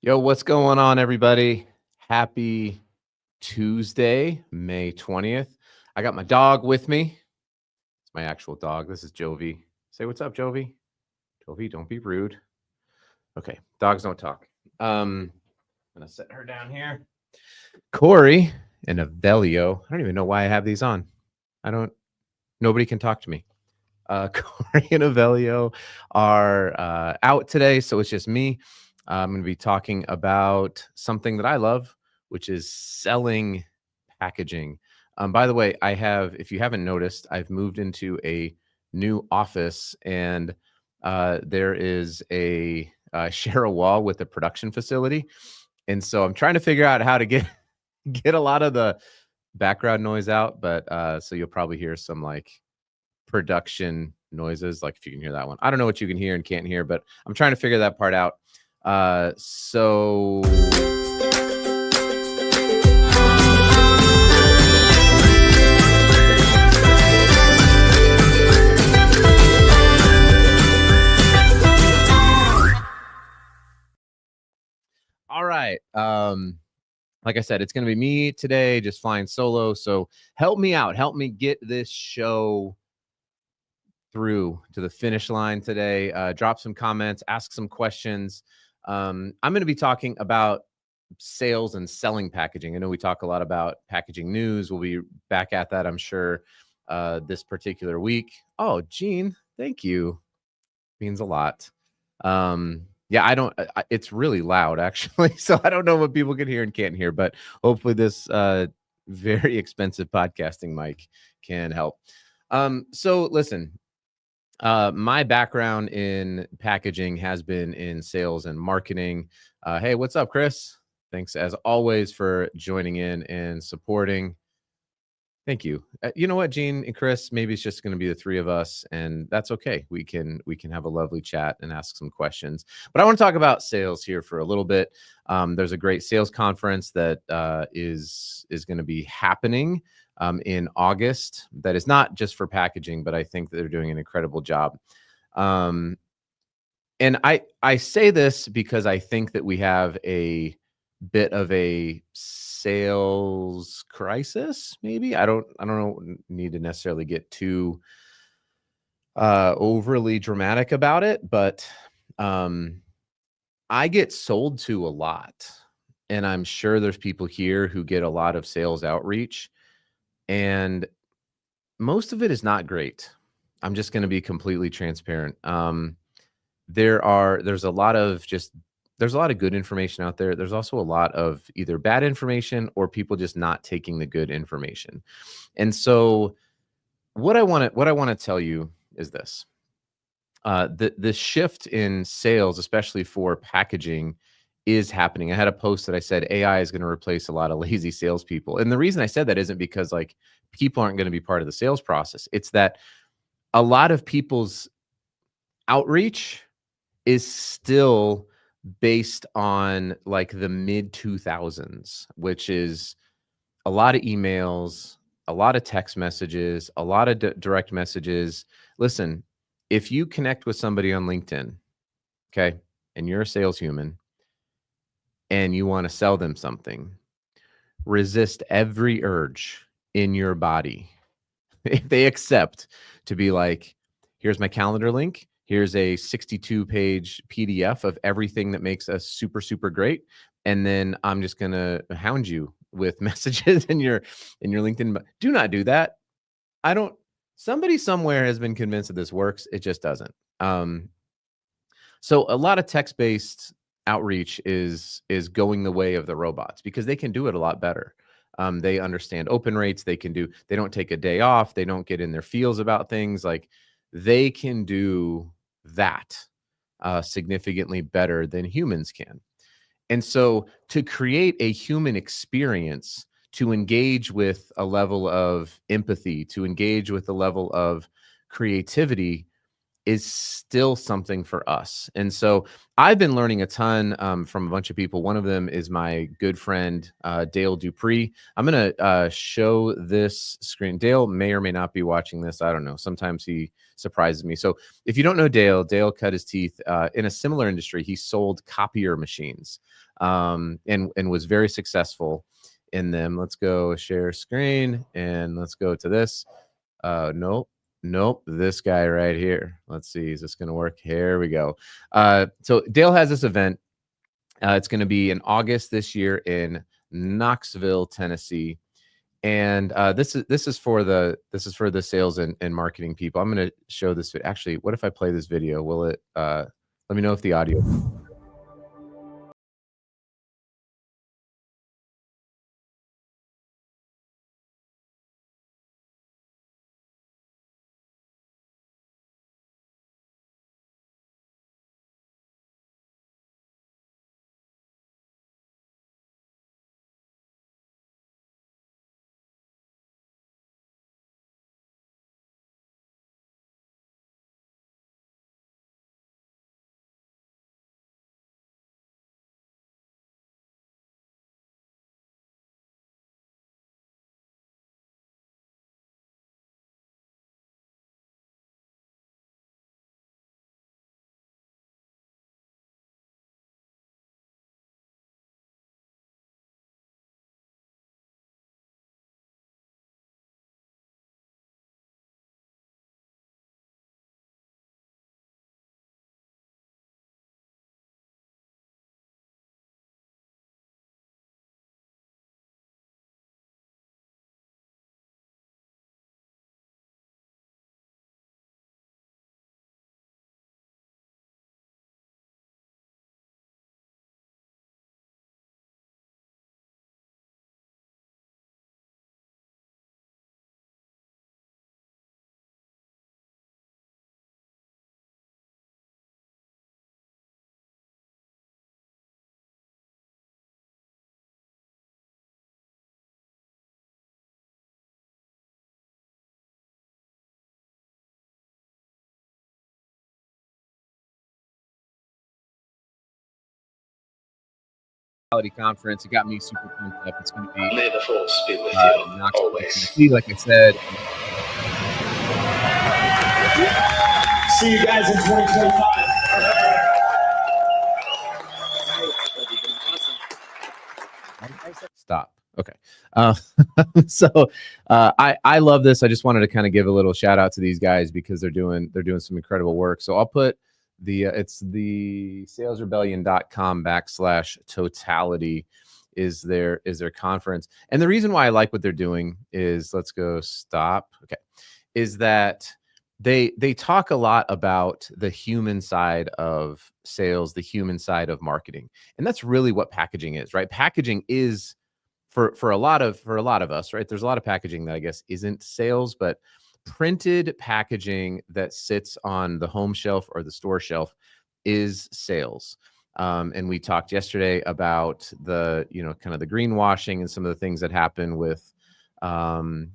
Yo, what's going on, everybody? Happy Tuesday, May 20th. I got my dog with me. It's my actual dog. This is Jovi. Say what's up, Jovi. Jovi, don't be rude. Okay, dogs don't talk. I'm gonna set her down here. Corey and Avelio. I don't even know why I have these on. Nobody can talk to me. Corey and Avelio are out today, so it's just me. I'm going to be talking about something that I love, which is selling packaging. By the way, if you haven't noticed, I've moved into a new office, and there is share a wall with the production facility, and so I'm trying to figure out how to get a lot of the background noise out. But so you'll probably hear some like production noises, like if you can hear that one. I don't know what you can hear and can't hear, but I'm trying to figure that part out. So all right. Like I said, it's going to be me today, just flying solo. So help me out. Help me get this show through to the finish line today. Drop some comments, ask some questions. I'm going to be talking about sales and selling packaging. I know we talk a lot about packaging news. We'll be back at that, I'm sure, this particular week. Oh, Gene, thank you. Means a lot. Yeah, it's really loud actually. So I don't know what people can hear and can't hear, but hopefully this very expensive podcasting mic can help. So listen, my background in packaging has been in sales and marketing. Hey, what's up, Chris? Thanks as always for joining in and supporting. Thank you. You know what, Gene and Chris, maybe it's just going to be the three of us, and that's okay. We can have a lovely chat and ask some questions. But I want to talk about sales here for a little bit. There's a great sales conference that is going to be happening in August. That is not just for packaging, but I think that they're doing an incredible job. And I say this because I think that we have a bit of a sales crisis, maybe. I don't know, need to necessarily get too overly dramatic about it, but I get sold to a lot, and I'm sure there's people here who get a lot of sales outreach, and most of it is not great. I'm just going to be completely transparent. There's a lot of good information out there. There's also a lot of either bad information or people just not taking the good information. And so what I want to tell you is this. The shift in sales, especially for packaging, is happening. I had a post that I said AI is going to replace a lot of lazy salespeople. And the reason I said that isn't because like people aren't going to be part of the sales process. It's that a lot of people's outreach is still based on like the mid 2000s, which is a lot of emails, a lot of text messages, a lot of direct messages. Listen, if you connect with somebody on LinkedIn, okay, and you're a sales human and you want to sell them something, resist every urge in your body. If they accept to be like, here's my calendar link, here's a 62-page PDF of everything that makes us super, super great, and then I'm just going to hound you with messages in your LinkedIn. Do not do that. Somebody somewhere has been convinced that this works. It just doesn't. So a lot of text-based outreach is going the way of the robots because they can do it a lot better. They understand open rates. They don't take a day off. They don't get in their feels about things. Like they can do that significantly better than humans can. And so to create a human experience, to engage with a level of empathy, to engage with a level of creativity, is still something for us. And so I've been learning a ton from a bunch of people. One of them is my good friend, Dale Dupree. I'm going to show this screen. Dale may or may not be watching this. I don't know. Sometimes he surprises me. So if you don't know Dale, Dale cut his teeth in a similar industry. He sold copier machines and was very successful in them. Let's go share screen and let's go to this. Nope, this guy right here. Let's see, is this going to work? Here we go. So Dale has this event. It's going to be in August this year in Knoxville, Tennessee, and this is for the sales and marketing people. I'm going to show this. Actually, what if I play this video? Will it? Let me know if the audio. Conference. It got me super pumped up. It's going to be May the force be with you always. Tennessee, like I said. See you guys in 2025. Stop. Okay. I love this. I just wanted to kind of give a little shout out to these guys because they're doing some incredible work. So I'll put it's the salesrebellion.com/totality is their conference. And the reason why I like what they're doing is, let's go stop. Okay. Is that they talk a lot about the human side of sales, the human side of marketing. And that's really what packaging is, right? Packaging is for a lot of us, right? There's a lot of packaging that I guess isn't sales, but printed packaging that sits on the home shelf or the store shelf is sales. And we talked yesterday about the, kind of the greenwashing and some of the things that happen with that.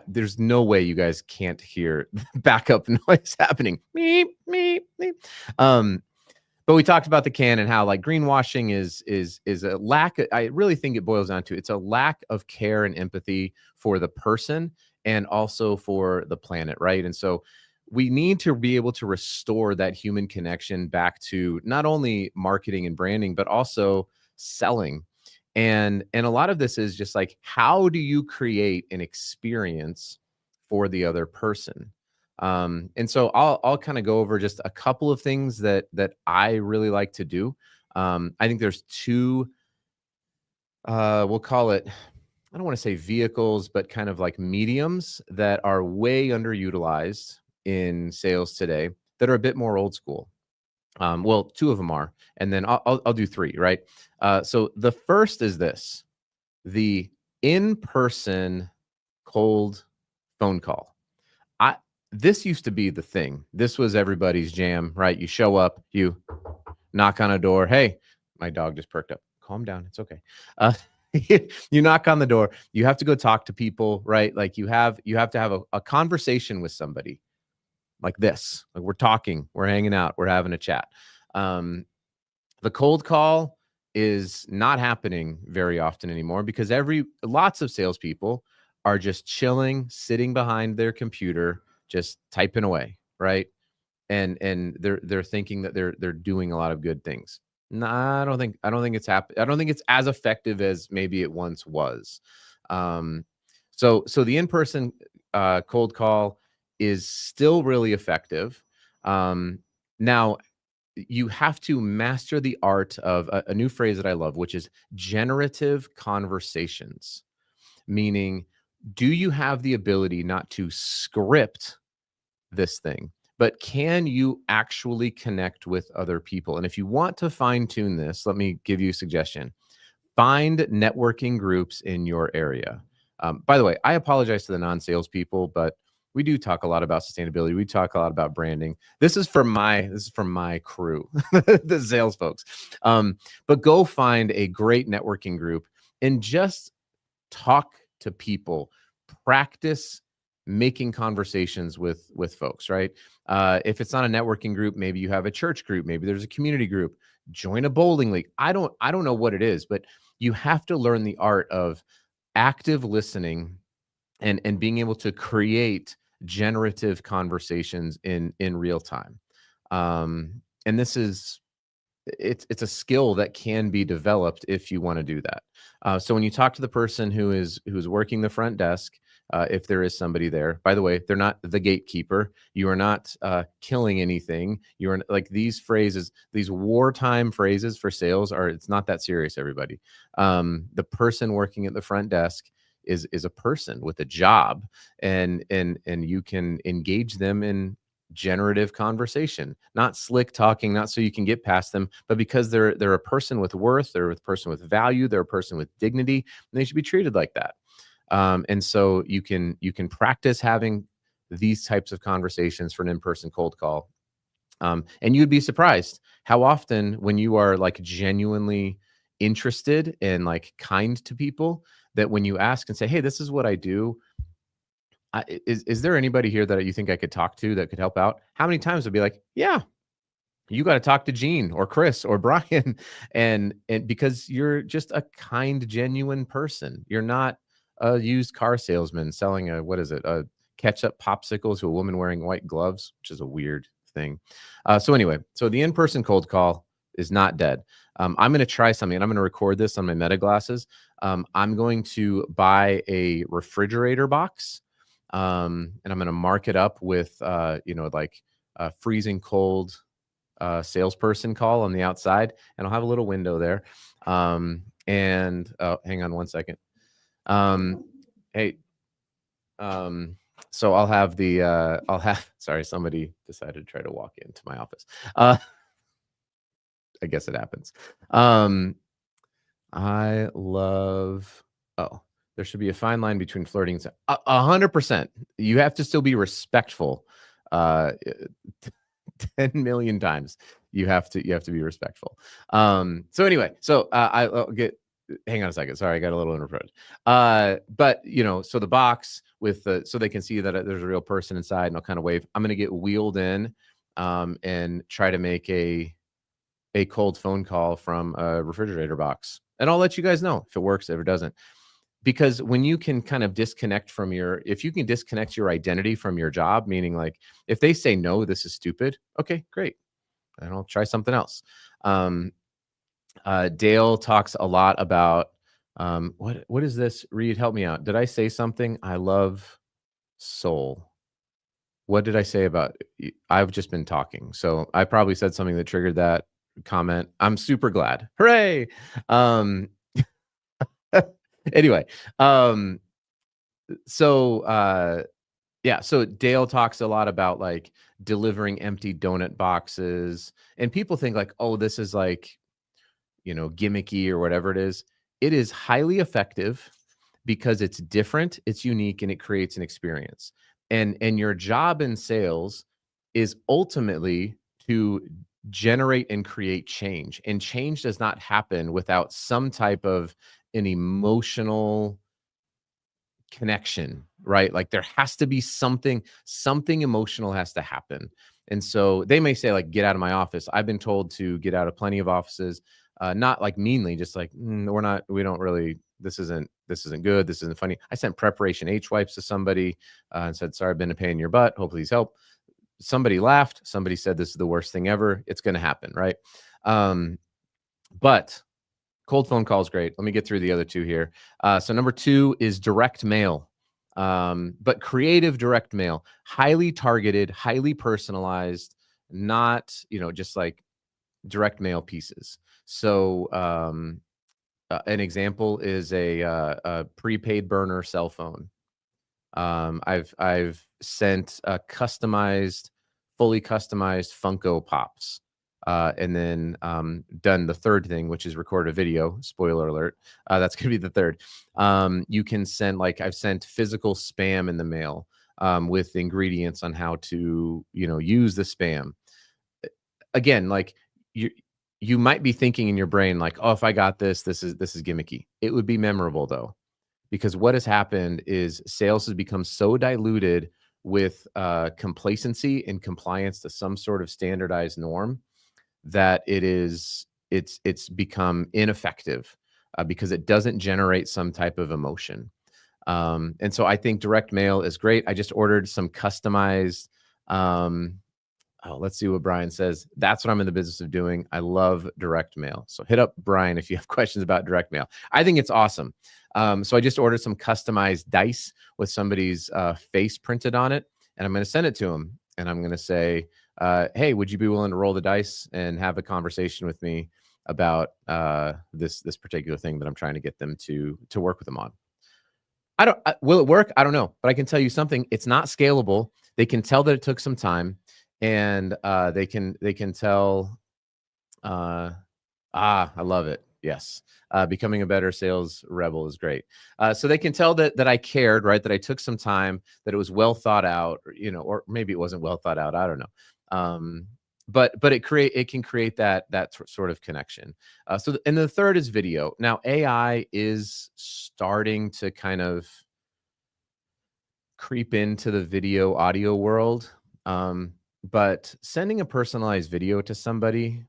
There's no way you guys can't hear backup noise happening. Meep, meep, meep. But we talked about the can and how like greenwashing is a lack. I really think it boils down to it's a lack of care and empathy for the person and also for the planet, right? And so we need to be able to restore that human connection back to not only marketing and branding, but also selling. And a lot of this is just like, how do you create an experience for the other person? And so I'll kind of go over just a couple of things that I really like to do. I think there's two, we'll call it, I don't want to say vehicles, but kind of like mediums that are way underutilized in sales today that are a bit more old school. Well, two of them are, and then I'll do three, right? So the first is the in-person cold phone call. This used to be the thing. This was everybody's jam, right? You show up, you knock on a door. Hey, my dog just perked up. Calm down. It's okay. You knock on the door. You have to go talk to people, right? Like you have to have a conversation with somebody. like this, like we're talking, we're hanging out, we're having a chat. The cold call is not happening very often anymore because lots of salespeople are just chilling, sitting behind their computer, just typing away, right? And they're thinking that they're doing a lot of good things. No, I don't think I don't think it's as effective as maybe it once was. Um, so the in-person cold call is still really effective. Now you have to master the art of a new phrase that I love, which is generative conversations. Meaning, do you have the ability not to script this thing, but can you actually connect with other people? And if you want to fine tune this, let me give you a suggestion. Find networking groups in your area. By the way, I apologize to the non-sales people, but we do talk a lot about sustainability. We talk a lot about branding. This is from my crew, the sales folks. But go find a great networking group and just talk to people. Practice making conversations with folks, right? If it's not a networking group, maybe you have a church group, maybe there's a community group. Join a bowling league. I don't know what it is, but you have to learn the art of active listening and being able to create generative conversations in real time. And this is it's a skill that can be developed if you want to do that. So when you talk to the person who's working the front desk, if there is somebody there, by the way, they're not the gatekeeper. You are not killing anything. You are like these phrases, these wartime phrases for sales are. It's not that serious, everybody. The person working at the front desk is a person with a job, and you can engage them in generative conversation, not slick talking, not so you can get past them, but because they're a person with worth, they're a person with value, they're a person with dignity, and they should be treated like that. And so you can practice having these types of conversations for an in-person cold call. And you'd be surprised how often when you are like genuinely interested and like kind to people, that when you ask and say, hey, this is what I do, is there anybody here that you think I could talk to that could help out? How many times would be like, yeah, you got to talk to Gene or Chris or Brian, and because you're just a kind, genuine person. You're not a used car salesman selling a ketchup popsicle to a woman wearing white gloves, which is a weird thing. So anyway, so the in-person cold call is not dead. I'm going to try something, and I'm going to record this on my Meta glasses. I'm going to buy a refrigerator box. And I'm going to mark it up with, like a freezing cold salesperson call on the outside, and I'll have a little window there. Hang on one second. Hey, so I'll have, sorry, somebody decided to try to walk into my office. I guess it happens. I love, there should be a fine line between flirting and 100%. You have to still be respectful. 10 million times you have to be respectful. So anyway, I'll hang on a second. Sorry, I got a little interrupted. But so the box with so they can see that there's a real person inside, and I'll kind of wave. I'm going to get wheeled in and try to make a cold phone call from a refrigerator box. And I'll let you guys know if it works, if it doesn't. Because when you can kind of disconnect if you can disconnect your identity from your job, meaning like if they say, no, this is stupid. Okay, great. And I'll try something else. Dale talks a lot about, what is this? Reed, help me out. Did I say something? I love soul. What did I say about, I've just been talking. So I probably said something that triggered that comment. I'm super glad. Hooray. Anyway, so Dale talks a lot about like delivering empty donut boxes, and people think like, oh, this is like, gimmicky or whatever it is. It is highly effective because it's different, it's unique, and it creates an experience. And your job in sales is ultimately to generate and create change. And change does not happen without some type of an emotional connection, right? Like there has to be something emotional has to happen. And so they may say like, get out of my office. I've been told to get out of plenty of offices, not like meanly, just like, we don't really, this isn't good. This isn't funny. I sent preparation H wipes to somebody and said, sorry, I've been a pain in your butt. Hopefully please help. Somebody laughed. Somebody said, this is the worst thing ever. It's going to happen. Right. But cold phone call is great. Let me get through the other two here. So number 2 is direct mail, but creative direct mail, highly targeted, highly personalized, not, just like direct mail pieces. So an example is a prepaid burner cell phone. I've sent fully customized Funko Pops. And then done the third thing, which is record a video. Spoiler alert. That's going to be the third. You can send, like I've sent physical spam in the mail with ingredients on how to, use the spam. Again, like you might be thinking in your brain, like, oh, if I got this is gimmicky. It would be memorable though, because what has happened is sales has become so diluted with complacency and compliance to some sort of standardized norm that it's become ineffective because it doesn't generate some type of emotion. And so I think direct mail is great. I just ordered some customized, let's see what Brian says. That's what I'm in the business of doing. I love direct mail. So hit up Brian if you have questions about direct mail. I think it's awesome. So I just ordered some customized dice with somebody's face printed on it, and I'm going to send it to him. And I'm going to say, hey, would you be willing to roll the dice and have a conversation with me about this particular thing that I'm trying to get them to work with them on? Will it work? I don't know, but I can tell you something. It's not scalable. They can tell that it took some time, and they can tell. I love it. Yes. Becoming a better sales rebel is great. So they can tell that I cared, right? That I took some time, that it was well thought out, or maybe it wasn't well thought out. I don't know. But it can create that sort of connection. And the third is video. Now AI is starting to kind of creep into the video audio world. But sending a personalized video to somebody,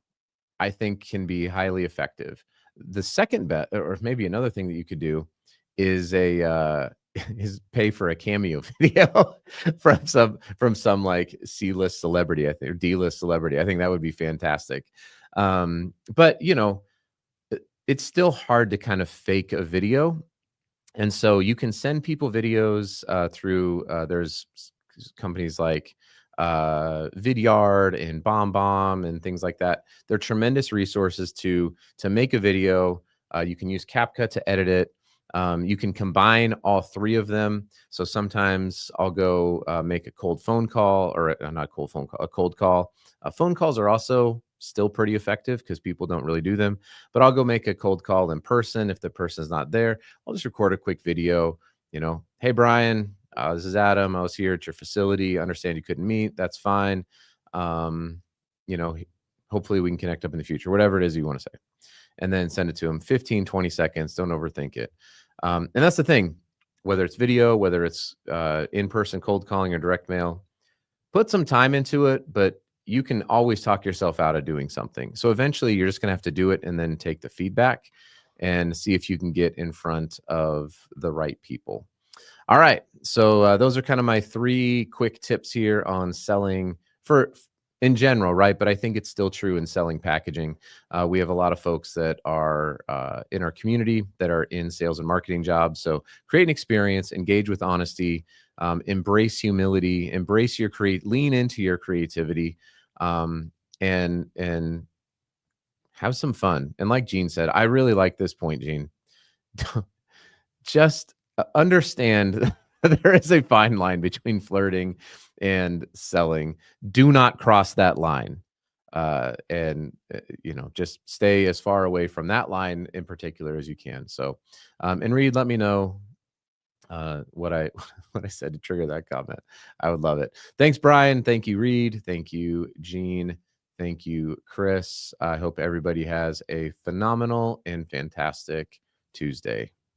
I think, can be highly effective. The second bet, or maybe another thing that you could do, is is pay for a cameo video from some like C-list celebrity, I think, or D-list celebrity. I think that would be fantastic. But it's still hard to kind of fake a video, and so you can send people videos through. There's companies like Vidyard and BombBomb and things like that. They're tremendous resources to make a video. You can use CapCut to edit it. You can combine all three of them. So sometimes I'll go make a cold phone call, or not a cold phone call, a cold call. Phone calls are also still pretty effective because people don't really do them. But I'll go make a cold call in person. If the person's not there, I'll just record a quick video. Hey, Brian, this is Adam. I was here at your facility. I understand you couldn't meet. That's fine. Hopefully we can connect up in the future, whatever it is you want to say. And then send it to them. 15, 20 seconds. Don't overthink it. And that's the thing, whether it's video, whether it's in-person cold calling or direct mail, put some time into it, but you can always talk yourself out of doing something. So eventually you're just going to have to do it and then take the feedback and see if you can get in front of the right people. All right. So those are kind of my 3 quick tips here on selling in general, right? But I think it's still true in selling packaging. We have a lot of folks that are in our community that are in sales and marketing jobs. So create an experience, engage with honesty, embrace humility, lean into your creativity, and have some fun. And like Gene said, I really like this point, Gene. Just understand there is a fine line between flirting and selling. Do not cross that line. And just stay as far away from that line in particular as you can. So, and Reed, let me know what I said to trigger that comment. I would love it. Thanks, Brian. Thank you, Reed. Thank you, Gene. Thank you, Chris. I hope everybody has a phenomenal and fantastic Tuesday.